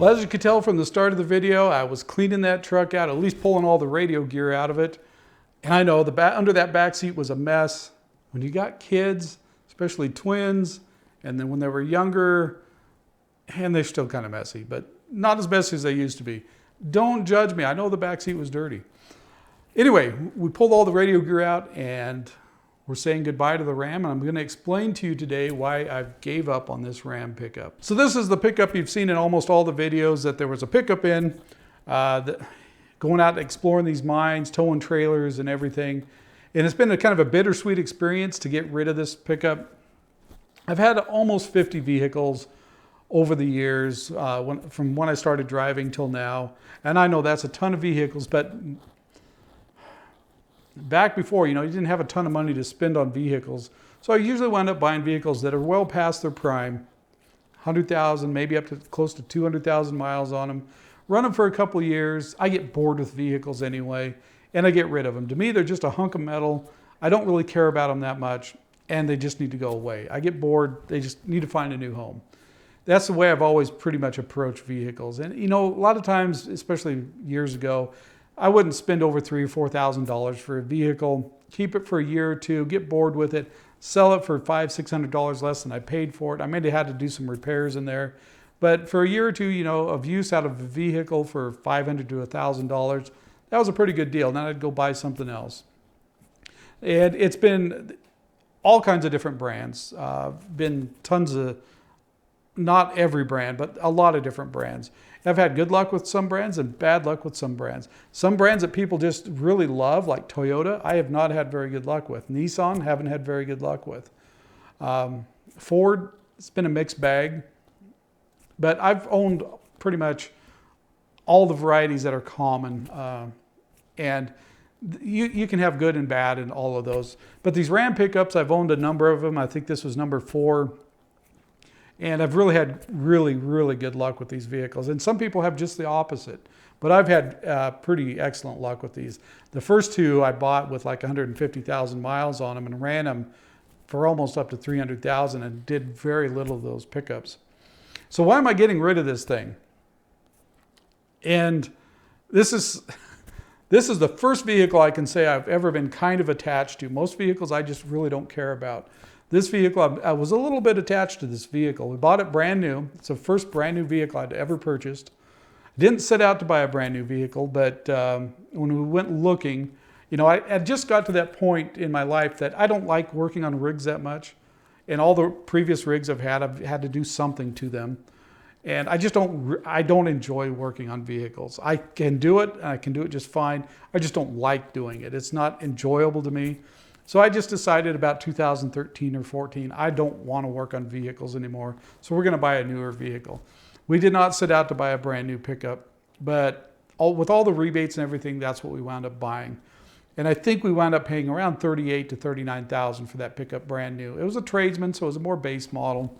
Well, as you could tell from the start of the video, I was cleaning that truck out, at least pulling all the radio gear out of it. And I know under that back seat was a mess. When you got kids, especially twins, and then when they were younger, and they're still kind of messy, but not as messy as they used to be. Don't judge me. I know the back seat was dirty. Anyway, we pulled all the radio gear out and we're saying goodbye to the Ram, and I'm going to explain to you today why I gave up on this Ram pickup. So this is the pickup you've seen in almost all the videos that there was a pickup in, going out exploring these mines, towing trailers and everything. And it's been a kind of a bittersweet experience to get rid of this pickup. I've had almost 50 vehicles over the years, from when I started driving till now. And I know that's a ton of vehicles, but back before, you didn't have a ton of money to spend on vehicles. So I usually wind up buying vehicles that are well past their prime, 100,000, maybe up to close to 200,000 miles on them. Run them for a couple of years. I get bored with vehicles anyway, and I get rid of them. To me, they're just a hunk of metal. I don't really care about them that much, and they just need to go away. I get bored. They just need to find a new home. That's the way I've always pretty much approached vehicles. And a lot of times, especially years ago, I wouldn't spend over $3,000 or $4,000 for a vehicle, keep it for a year or two, get bored with it, sell it for $500, $600 less than I paid for it. I may have had to do some repairs in there, but for a year or two, of use out of a vehicle for $500 to $1,000, that was a pretty good deal. Then I'd go buy something else. And it's been all kinds of different brands, been tons of, not every brand, but a lot of different brands. I've had good luck with some brands and bad luck with some brands. Some brands that people just really love, like Toyota, I have not had very good luck with. Nissan, haven't had very good luck with. Ford, it's been a mixed bag. But I've owned pretty much all the varieties that are common. And you can have good and bad in all of those. But these Ram pickups, I've owned a number of them. I think this was number 4. And I've really had really good luck with these vehicles. And some people have just the opposite. But I've had pretty excellent luck with these. The first 2 I bought with like 150,000 miles on them and ran them for almost up to 300,000 and did very little of those pickups. So why am I getting rid of this thing? And this is the first vehicle I can say I've ever been kind of attached to. Most vehicles I just really don't care about. This vehicle, I was a little bit attached to this vehicle. We bought it brand new. It's the first brand new vehicle I'd ever purchased. I didn't set out to buy a brand new vehicle, but when we went looking, I just got to that point in my life that I don't like working on rigs that much. And all the previous rigs I've had to do something to them. And I don't enjoy working on vehicles. I can do it, and I can do it just fine. I just don't like doing it. It's not enjoyable to me. So I just decided about 2013 or 14, I don't want to work on vehicles anymore. So we're going to buy a newer vehicle. We did not set out to buy a brand new pickup, but with all the rebates and everything, that's what we wound up buying. And I think we wound up paying around $38,000 to $39,000 for that pickup brand new. It was a tradesman, so it was a more base model,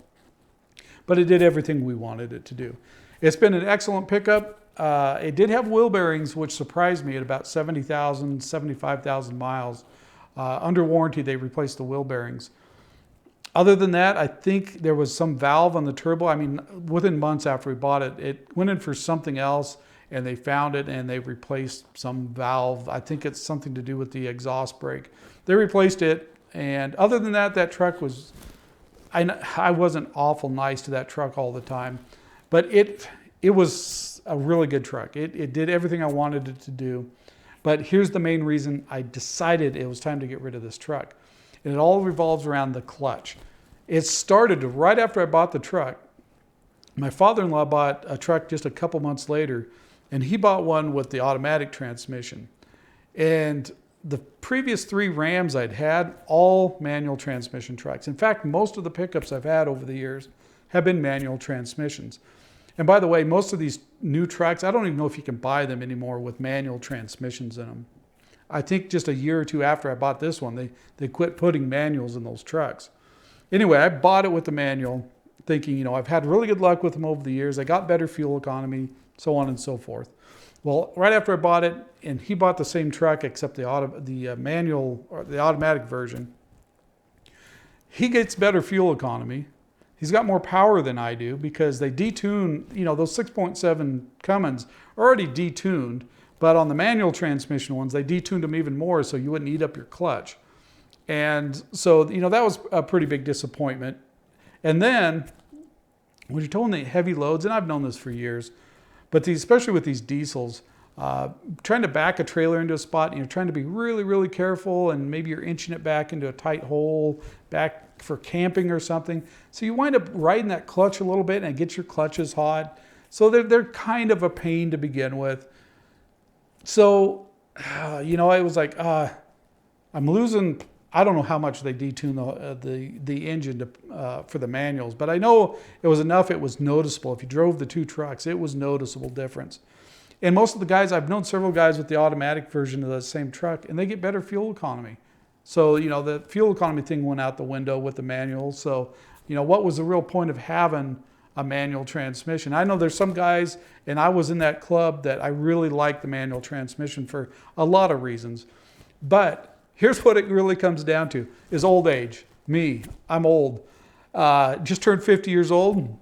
but it did everything we wanted it to do. It's been an excellent pickup. It did have wheel bearings, which surprised me at about 70,000, 75,000 miles. Under warranty, they replaced the wheel bearings. Other than that, I think there was some valve on the turbo. I mean, within months after we bought it, it went in for something else, and they found it, and they replaced some valve. I think it's something to do with the exhaust brake. They replaced it, and other than that, that truck was, I wasn't awful nice to that truck all the time, but it was a really good truck. It did everything I wanted it to do. But here's the main reason I decided it was time to get rid of this truck. And it all revolves around the clutch. It started right after I bought the truck. My father-in-law bought a truck just a couple months later, and he bought one with the automatic transmission. And the previous 3 Rams I'd had, all manual transmission trucks. In fact, most of the pickups I've had over the years have been manual transmissions. And by the way, most of these new trucks, I don't even know if you can buy them anymore with manual transmissions in them. I think just a year or 2 after I bought this one, they quit putting manuals in those trucks. Anyway, I bought it with the manual, thinking, I've had really good luck with them over the years. I got better fuel economy, so on and so forth. Well, right after I bought it, and he bought the same truck except the manual or the automatic version, he gets better fuel economy. He's got more power than I do because they detune, those 6.7 Cummins are already detuned, but on the manual transmission ones, they detuned them even more so you wouldn't eat up your clutch. And so, that was a pretty big disappointment. And then when you're towing the heavy loads, and I've known this for years, but especially with these diesels, trying to back a trailer into a spot, trying to be really, really careful, and maybe you're inching it back into a tight hole, back for camping or something. So you wind up riding that clutch a little bit and it gets your clutches hot. So they're kind of a pain to begin with. So, it was like, I'm losing, I don't know how much they detune the engine for the manuals, but I know it was enough, it was noticeable. If you drove the two trucks, it was noticeable difference. And most of the guys, I've known several guys with the automatic version of the same truck, and they get better fuel economy. So, the fuel economy thing went out the window with the manual. So, what was the real point of having a manual transmission? I know there's some guys, and I was in that club, that I really like the manual transmission for a lot of reasons. But here's what it really comes down to, is old age. Me, I'm old. Just turned 50 years old.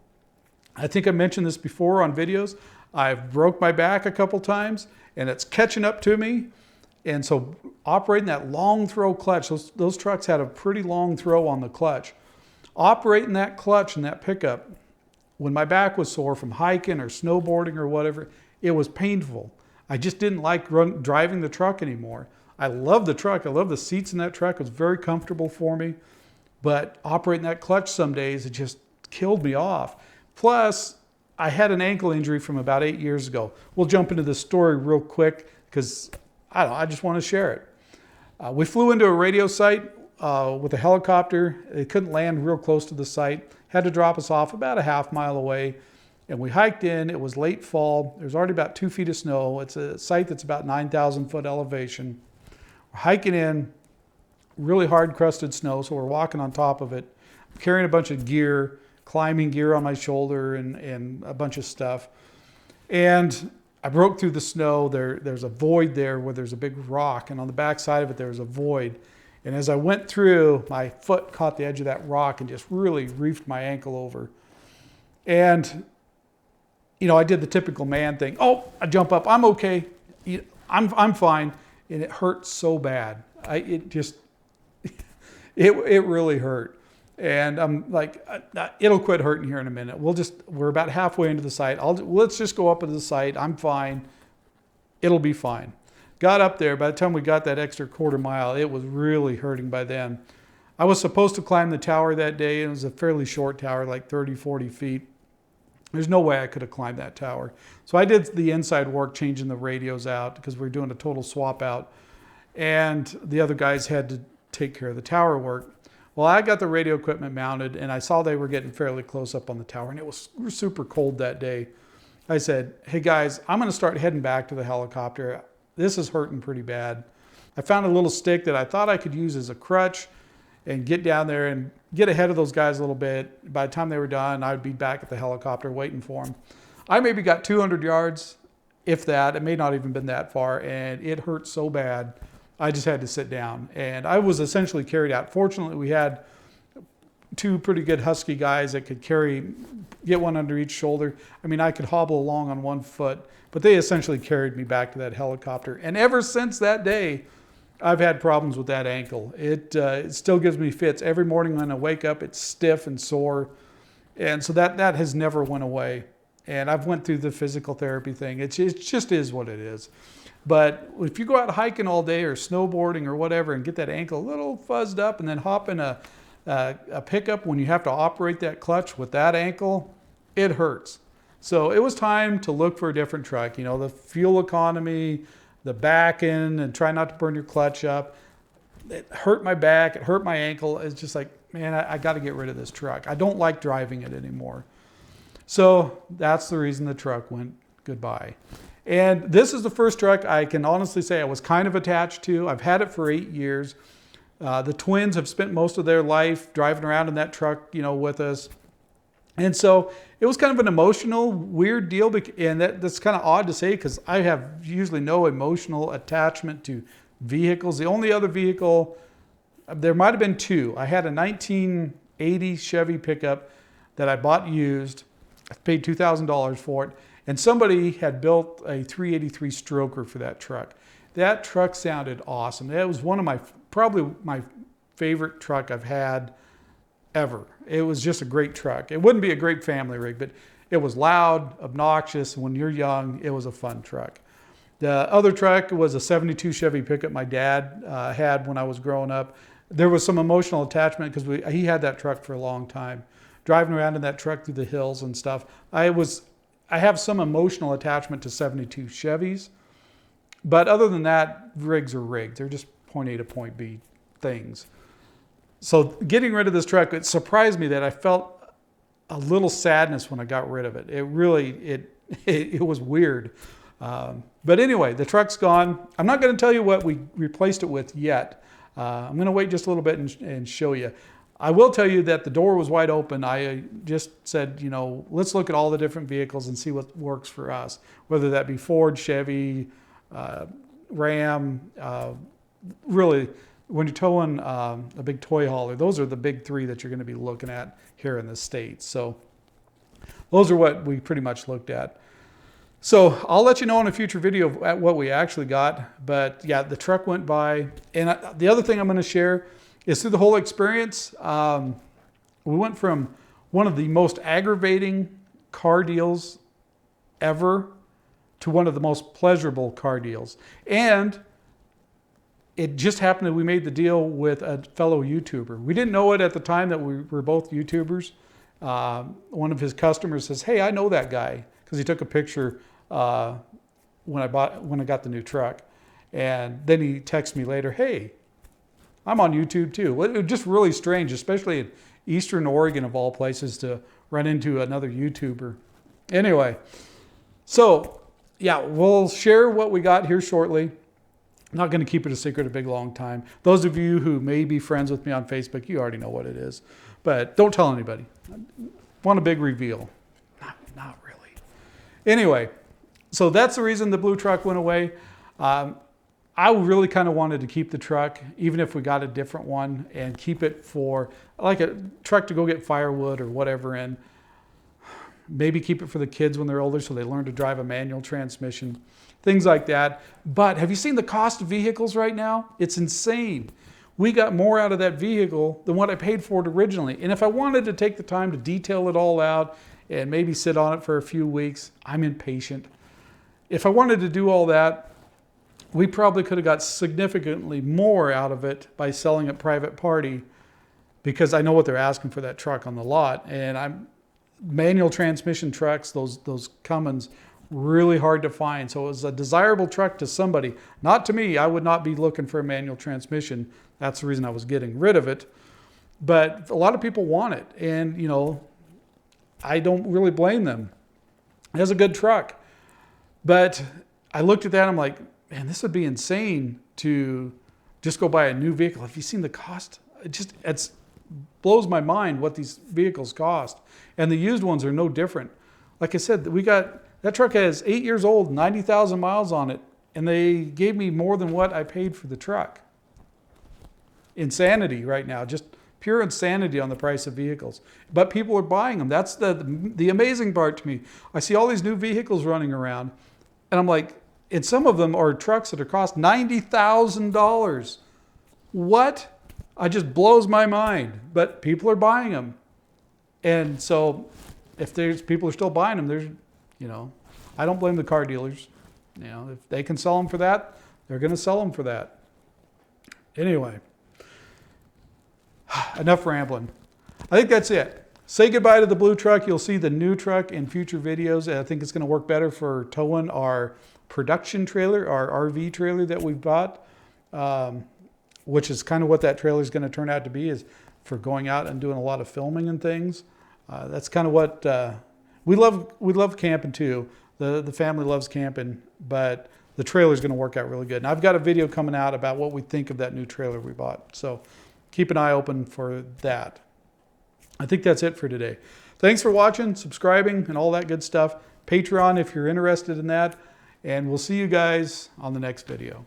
I think I mentioned this before on videos. I've broke my back a couple times, and it's catching up to me. And so operating that long throw clutch, those trucks had a pretty long throw on the clutch. Operating that clutch and that pickup, when my back was sore from hiking or snowboarding or whatever, it was painful. I just didn't like driving the truck anymore. I love the truck. I love the seats in that truck. It was very comfortable for me. But operating that clutch some days, it just killed me off. Plus, I had an ankle injury from about 8 years ago. We'll jump into this story real quick because I just want to share it. We flew into a radio site with a helicopter. It couldn't land real close to the site. Had to drop us off about a half mile away. And we hiked in. It was late fall. There's already about 2 feet of snow. It's a site that's about 9,000 foot elevation. We're hiking in, really hard crusted snow, so we're walking on top of it. I'm carrying a bunch of gear, climbing gear on my shoulder and a bunch of stuff. And I broke through the snow. There's a void there where there's a big rock, and on the back side of it, there was a void. And as I went through, my foot caught the edge of that rock and just really reefed my ankle over. And, I did the typical man thing. Oh, I jump up. I'm okay. I'm fine. And it hurt so bad. It really hurt. And I'm like, it'll quit hurting here in a minute. We're about halfway into the site. Let's just go up into the site. I'm fine. It'll be fine. Got up there. By the time we got that extra quarter mile, it was really hurting by then. I was supposed to climb the tower that day. It was a fairly short tower, like 30, 40 feet. There's no way I could have climbed that tower. So I did the inside work, changing the radios out because we were doing a total swap out. And the other guys had to take care of the tower work. Well, I got the radio equipment mounted, and I saw they were getting fairly close up on the tower, and it was super cold that day. I said, hey guys, I'm going to start heading back to the helicopter. This is hurting pretty bad. I found a little stick that I thought I could use as a crutch and get down there and get ahead of those guys a little bit. By the time they were done, I would be back at the helicopter waiting for them. I maybe got 200 yards, if that. It may not even been that far, and it hurt so bad. I just had to sit down, and I was essentially carried out. Fortunately, we had 2 pretty good husky guys that could get one under each shoulder. I mean, I could hobble along on 1 foot, but they essentially carried me back to that helicopter. And ever since that day, I've had problems with that ankle. It still gives me fits. Every morning when I wake up, it's stiff and sore. And so that has never went away. And I've went through the physical therapy thing. It just is what it is. But if you go out hiking all day or snowboarding or whatever and get that ankle a little fuzzed up and then hop in a pickup when you have to operate that clutch with that ankle, it hurts. So it was time to look for a different truck. The fuel economy, the back end, and try not to burn your clutch up. It hurt my back. It hurt my ankle. It's just like, man, I got to get rid of this truck. I don't like driving it anymore. So that's the reason the truck went goodbye. And this is the first truck I can honestly say I was kind of attached to. I've had it for 8 years. The twins have spent most of their life driving around in that truck, with us. And so it was kind of an emotional, weird deal. And that's kind of odd to say because I have usually no emotional attachment to vehicles. The only other vehicle, there might have been 2. I had a 1980 Chevy pickup. that I bought used. I paid $2,000 for it. And somebody had built a 383 stroker for that truck. That truck sounded awesome. That was one of probably my favorite truck I've had ever. It was just a great truck. It wouldn't be a great family rig, but it was loud, obnoxious. When you're young, it was a fun truck. The other truck was a 72 Chevy pickup my dad had when I was growing up. There was some emotional attachment because he had that truck for a long time. Driving around in that truck through the hills and stuff. I have some emotional attachment to 72 Chevys. But other than that, rigs are rigs. They're just point A to point B things. So getting rid of this truck, it surprised me that I felt a little sadness when I got rid of it. It really, it was weird. But anyway, the truck's gone. I'm not going to tell you what we replaced it with yet. I'm going to wait just a little bit and show you. I will tell you that the door was wide open. I just said, you know, let's look at all the different vehicles and see what works for us, whether that be Ford, Chevy, Ram. Really, when you're towing a big toy hauler, those are the big three that you're going to be looking at here in the States. So those are what we pretty much looked at. So I'll let you know in a future video at what we actually got. But yeah, the truck went by. And the other thing I'm going to share is through the whole experience, we went from one of the most aggravating car deals ever to one of the most pleasurable car deals. And it just happened that we made the deal with a fellow YouTuber. We didn't know it at the time that we were both YouTubers. One of his customers says, "Hey, I know that guy," because he took a picture when I got the new truck. And then he texted me later, "Hey, I'm on YouTube too." Well, it was just really strange, especially in Eastern Oregon of all places, to run into another YouTuber. Anyway, so yeah, we'll share what we got here shortly. I'm not going to keep it a secret a big long time. Those of you who may be friends with me on Facebook, you already know what it is. But don't tell anybody. I want a big reveal. Not really. Anyway, so that's the reason the blue truck went away. I really kind of wanted to keep the truck, even if we got a different one, and keep it for like a truck to go get firewood or whatever in. Maybe keep it for the kids when they're older so they learn to drive a manual transmission, things like that. But have you seen the cost of vehicles right now? It's insane. We got more out of that vehicle than what I paid for it originally. And if I wanted to take the time to detail it all out and maybe sit on it for a few weeks, I'm impatient. If I wanted to do all that, we probably could have got significantly more out of it by selling it private party, because I know what they're asking for that truck on the lot. And manual transmission trucks, those Cummins, really hard to find. So it was a desirable truck to somebody, not to me. I would not be looking for a manual transmission. That's the reason I was getting rid of it. But a lot of people want it. And, you know, I don't really blame them. It was a good truck. But I looked at that, I'm like, man, this would be insane to just go buy a new vehicle. Have you seen the cost? It blows my mind what these vehicles cost. And the used ones are no different. Like I said, that truck has 8 years old, 90,000 miles on it, and they gave me more than what I paid for the truck. Insanity right now, just pure insanity on the price of vehicles. But people are buying them. That's the amazing part to me. I see all these new vehicles running around, and I'm like, and some of them are trucks that are cost $90,000. What? It just blows my mind. But people are buying them. And so if people are still buying them, I don't blame the car dealers. If they can sell them for that, they're going to sell them for that. Anyway, enough rambling. I think that's it. Say goodbye to the blue truck. You'll see the new truck in future videos. And I think it's going to work better for towing our production trailer, our RV trailer that we bought, which is kind of what that trailer is going to turn out to be, is for going out and doing a lot of filming and things. That's kind of what we love camping too. The family loves camping, but the trailer is going to work out really good. And I've got a video coming out about what we think of that new trailer we bought. So keep an eye open for that. I think that's it for today. Thanks for watching, subscribing, and all that good stuff. Patreon if you're interested in that. And we'll see you guys on the next video.